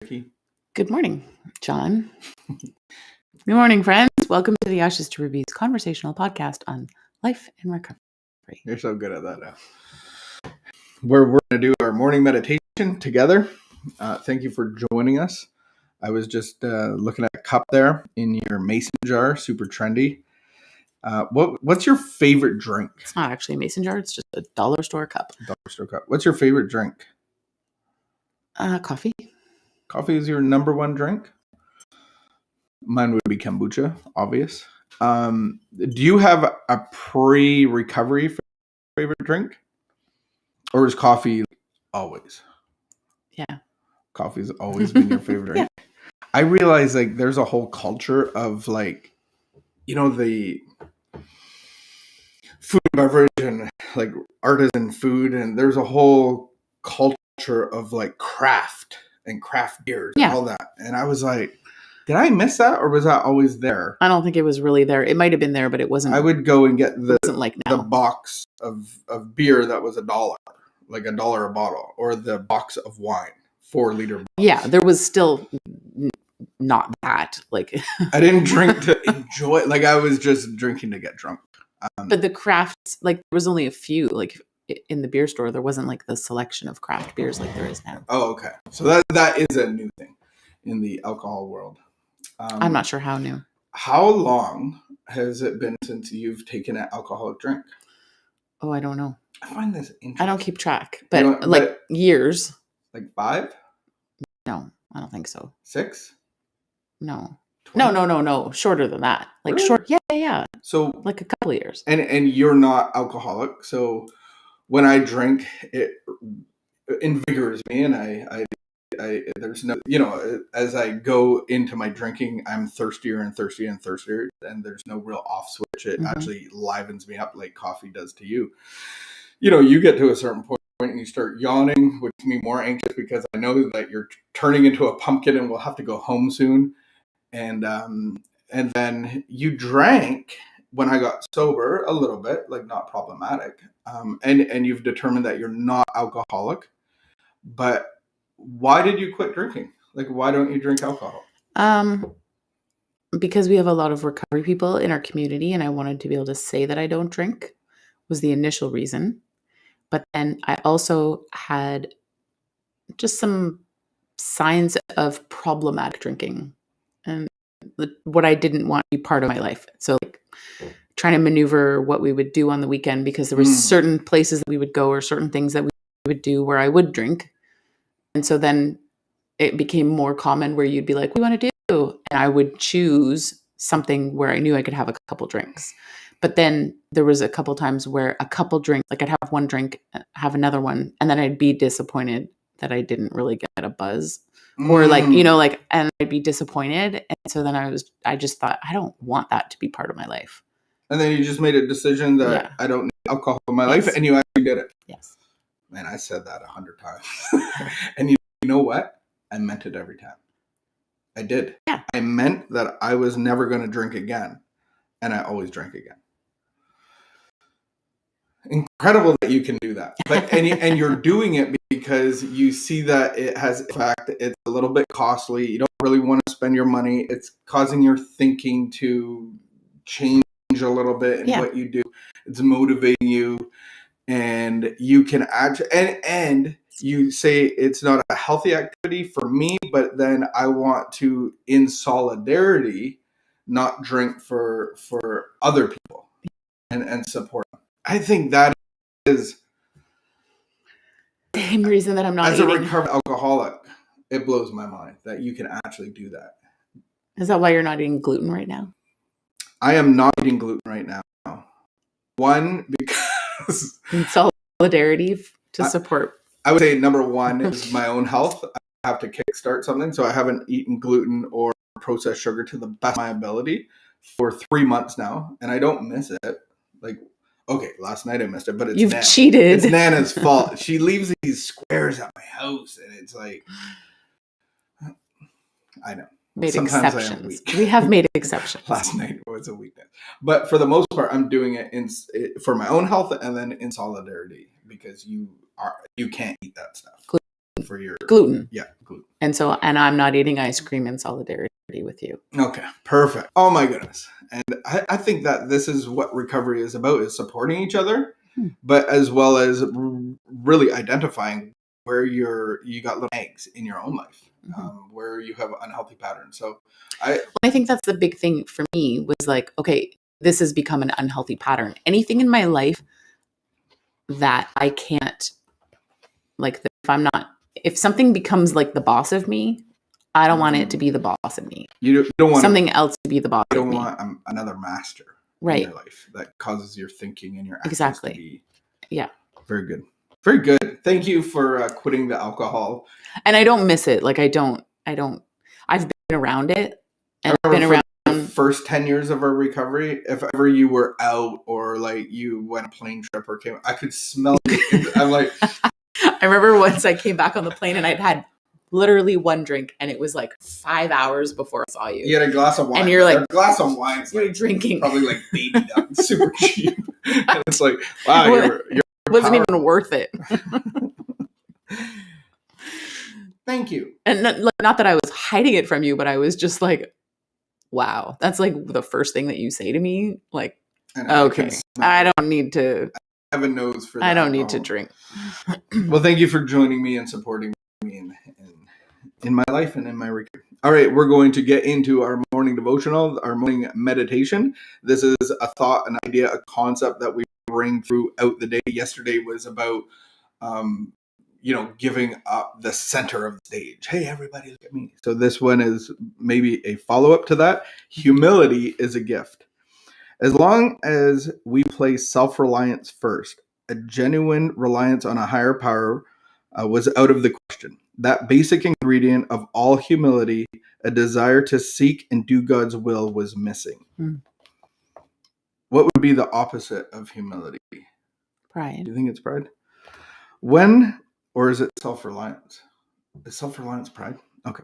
Vicky. Good morning, John. Good morning, friends. Welcome to the Ashes to Rubies conversational podcast on life and recovery. You're so good at that now. We're going to do our morning meditation together. Thank you for joining us. I was just looking at a cup there in your mason jar, super trendy. What's your favorite drink? It's not actually a mason jar. It's just a dollar store cup. Dollar store cup. What's your favorite drink? Coffee. Coffee is your number one drink? Mine would be kombucha, obvious. Do you have a pre-recovery favorite drink? Or is coffee always? Yeah. Coffee's always been your favorite drink? Yeah. I realize like there's a whole culture of like, the food and beverage and like artisan food, and there's a whole culture of like craft and craft beers and all that. And I was like, did I miss that, or was that always there? I don't think it was really there. It might have been there, but it wasn't. I would go and get the now. box of beer that was $1, like $1 a bottle, or the box of wine, 4-liter box. Yeah, there was still not that. Like I didn't drink to enjoy. Like I was just drinking to get drunk. But the crafts, like there was only a few. Like in the beer store, there wasn't like the selection of craft beers like there is now. Oh, okay. So that is a new thing in the alcohol world. I'm not sure how new. How long has it been since you've taken an alcoholic drink? Oh, I don't know. I find this interesting. I don't keep track, but years. Like 5? No, I don't think so. 6? No. 20? No. Shorter than that. Like really? Short. Yeah. So like a couple of years. And you're not alcoholic, so when I drink, it invigorates me, and I there's no, as I go into my drinking, I'm thirstier and thirstier and thirstier, and there's no real off switch. It actually livens me up like coffee does to you. You get to a certain point and you start yawning, which makes me more anxious because I know that you're turning into a pumpkin and we'll have to go home soon. And then you drank when I got sober a little bit, like not problematic. And you've determined that you're not alcoholic, but why did you quit drinking? Like, why don't you drink alcohol? Because we have a lot of recovery people in our community, and I wanted to be able to say that I don't drink was the initial reason. But then I also had just some signs of problematic drinking and what I didn't want to be part of my life. So like trying to maneuver what we would do on the weekend, because there were certain places that we would go or certain things that we would do where I would drink. And so then it became more common where you'd be like, what do you want to do? And I would choose something where I knew I could have a couple drinks. But then there was a couple times where a couple drinks, like I'd have one drink, have another one, and then I'd be disappointed that I didn't really get a buzz. Or and I'd be disappointed. And so then I just thought, I don't want that to be part of my life. And then you just made a decision that I don't need alcohol in my life, and you actually did it. Yes. Man, I said that 100 times. And you know what? I meant it every time. I did. Yeah. I meant that I was never going to drink again. And I always drank again. Incredible that you can do that. But and you're doing it because you see that it has effect. It's a little bit costly. You don't really want to spend your money. It's causing your thinking to change a little bit in what you do. It's motivating you. And you can actually, and you say it's not a healthy activity for me, but then I want to, in solidarity, not drink for other people and support them. I think that is the same reason that I'm not as eating. a recovered alcoholic. It blows my mind that you can actually do that. Is that why you're not eating gluten right now? I am not eating gluten right now. One, because in solidarity to support. I would say number one is my own health. I have to kickstart something. So I haven't eaten gluten or processed sugar to the best of my ability for 3 months now. And I don't miss it. Like, okay, last night I missed it, but it's You've cheated. It's Nana's fault. She leaves these squares at my house, and it's like, I know. Made sometimes exceptions. We have made exceptions. Last night was a weakness, but for the most part, I'm doing it for my own health and then in solidarity, because you can't eat that stuff. for your gluten. Yeah, gluten. And I'm not eating ice cream in solidarity with you. Okay, perfect. Oh my goodness. And I think that this is what recovery is about, is supporting each other, but as well as really identifying where you got little eggs in your own life, where you have unhealthy patterns. So I think that's the big thing for me was like, okay, this has become an unhealthy pattern. Anything in my life that I can't, like, if something becomes like the boss of me, I don't want it to be the boss of me. You don't want something else to be the boss you of don't me. want another master Right. in your life that causes your thinking and your actions Exactly. to be very good. Very good. Thank you for quitting the alcohol. And I don't miss it. Like, I've been around it. And I've been around the first 10 years of our recovery. If ever you were out or like you went on a plane trip or came, I could smell you. I'm like, I remember once I came back on the plane and I'd had literally one drink and it was like 5 hours before I saw you. You had a glass of wine. And you're like, a glass of wine. You're like, drinking. Probably like baby duck, super cheap. And it's like, wow, you're wasn't even worth it. Thank you. And not that I was hiding it from you, but I was just like, wow, that's like the first thing that you say to me. Like, okay, I don't need to. I have a nose for that. I don't need to drink. Well, thank you for joining me and supporting me in my life and in my recovery. All right, we're going to get into our morning devotional, our morning meditation. This is a thought, an idea, a concept that we bring throughout the day. Yesterday was about, giving up the center of the stage. Hey, everybody, look at me. So this one is maybe a follow-up to that. Humility is a gift. As long as we place self-reliance first, a genuine reliance on a higher power was out of the question. That basic ingredient of all humility, a desire to seek and do God's will, was missing. What would be the opposite of humility? Pride. Do you think it's pride? Or is it self-reliance? Is self-reliance pride? Okay.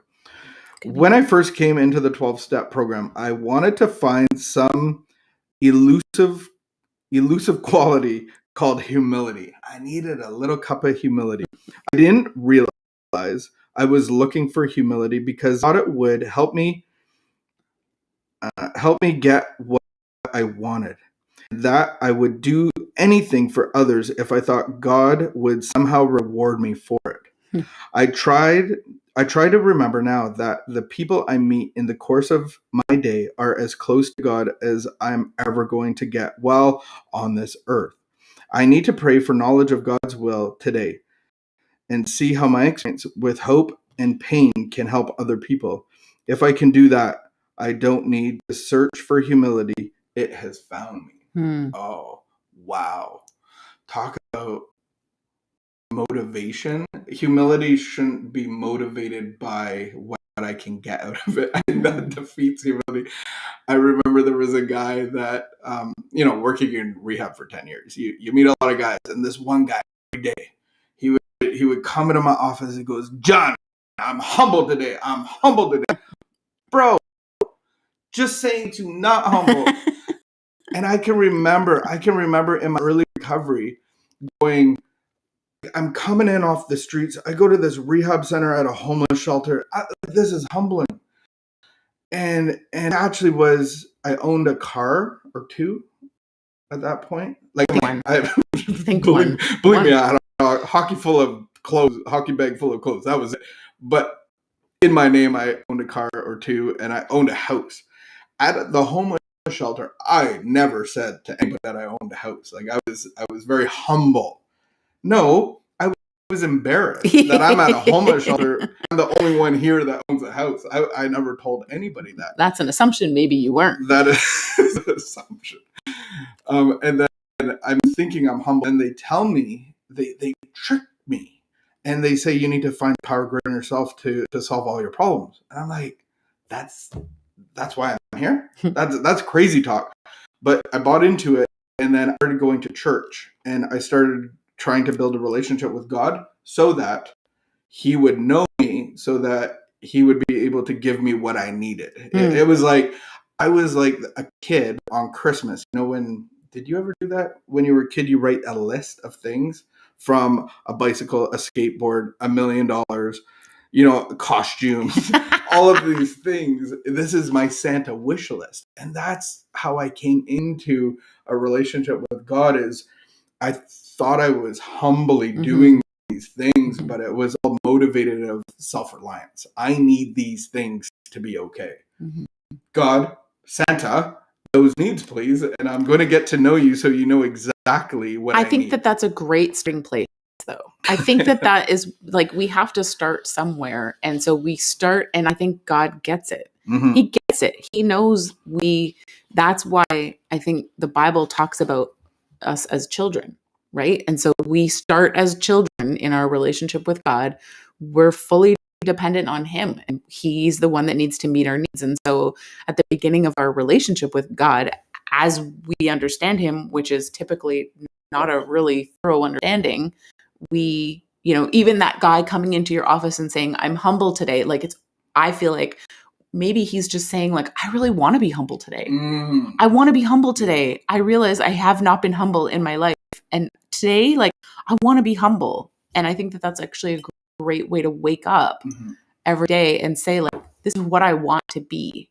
When I first came into the 12-step program, I wanted to find some elusive quality called humility. I needed a little cup of humility. I didn't realize I was looking for humility because I thought it would help me get what I wanted. That I would do anything for others if I thought God would somehow reward me for it. I tried to remember now that the people I meet in the course of my day are as close to God as I'm ever going to get while on this earth. I need to pray for knowledge of God's will today and see how my experience with hope and pain can help other people. If I can do that, I don't need to search for humility. It has found me. Oh, wow. Talk about motivation. Humility shouldn't be motivated by what I can get out of it. I think that defeats humility. I remember there was a guy that, working in rehab for 10 years, you meet a lot of guys, and this one guy every day, he would come into my office and goes, John, I'm humbled today. I'm humbled today. Bro, just saying to not humble. And I can remember in my early recovery going, I'm coming in off the streets. I go to this rehab center at a homeless shelter. This is humbling. And actually I owned a car or two at that point. Like one. Believe me, I had a hockey bag full of clothes. That was it. But in my name, I owned a car or two, and I owned a house. At the homeless shelter, I never said to anybody that I owned a house. Like I was very humble. No, I was embarrassed that I'm at a homeless shelter. I'm the only one here that owns a house. I never told anybody that. That's an assumption. Maybe you weren't. That is an assumption. And then I'm thinking I'm humble, and they tell me, they trick me, and they say you need to find power greater in yourself to solve all your problems. And I'm like, that's why I'm here. That's crazy talk. But I bought into it, and then I started going to church, and I started trying to build a relationship with God so that He would know me, so that He would be able to give me what I needed. It was like I was like a kid on Christmas. Did you ever do that? When you were a kid, you write a list of things from a bicycle, a skateboard, $1 million, costumes, all of these things. This is my Santa wish list. And that's how I came into a relationship with God. Is I thought I was humbly doing these things, but it was all motivated of self-reliance. I need these things to be okay. God, Santa, those needs, please. And I'm going to get to know you so you know exactly what I need. I think that that's a great starting place, though. I think that is like, we have to start somewhere. And so we start, and I think God gets it. He gets it. He knows that's why I think the Bible talks about us as children, right? And so we start as children in our relationship with God. We're fully dependent on him, and he's the one that needs to meet our needs. And so at the beginning of our relationship with God, as we understand him, which is typically not a really thorough understanding, we, even that guy coming into your office and saying, I'm humble today, I feel like maybe he's just saying, like, I really want to be humble today. I want to be humble today. I realize I have not been humble in my life. And today, I want to be humble. And I think that that's actually a great way to wake up every day and say, like, this is what I want to be.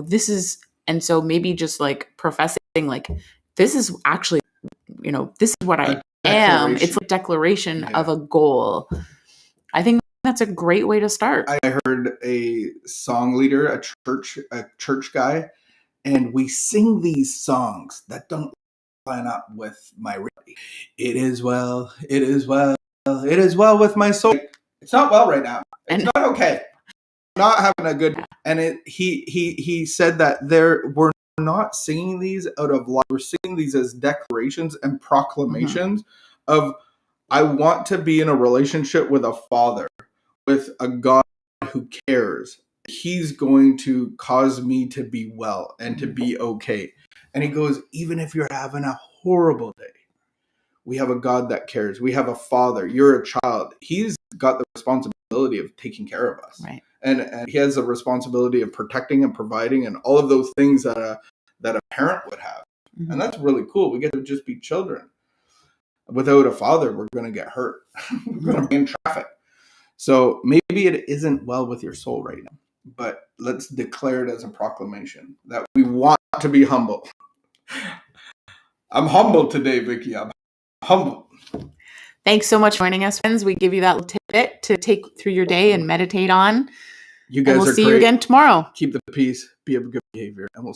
This is, and so maybe just professing, this is actually, this is what I am. It's a declaration of a goal. I think that's a great way to start. I heard a song leader, a church guy, and we sing these songs that don't line up with my reality. It is well, it is well, it is well with my soul. It's not well right now. It's not okay. I'm not having a good. And he said that we're not singing these out of love. We're singing these as declarations and proclamations of, I want to be in a relationship with a father, with a God who cares. He's going to cause me to be well and to be okay. And he goes, even if you're having a horrible day, we have a God that cares. We have a father. You're a child. He's got the responsibility of taking care of us. Right. And he has the responsibility of protecting and providing and all of those things that a parent would have. And that's really cool. We get to just be children. Without a father, we're going to get hurt. We're going to be in traffic. So maybe it isn't well with your soul right now, but let's declare it as a proclamation that we want to be humble. I'm humble today, Vicky. I'm humble. Thanks so much for joining us, friends. We give you that little tidbit to take through your day and meditate on. You guys and we'll are see great. you again tomorrow. Keep the peace. Be of good behavior. And we'll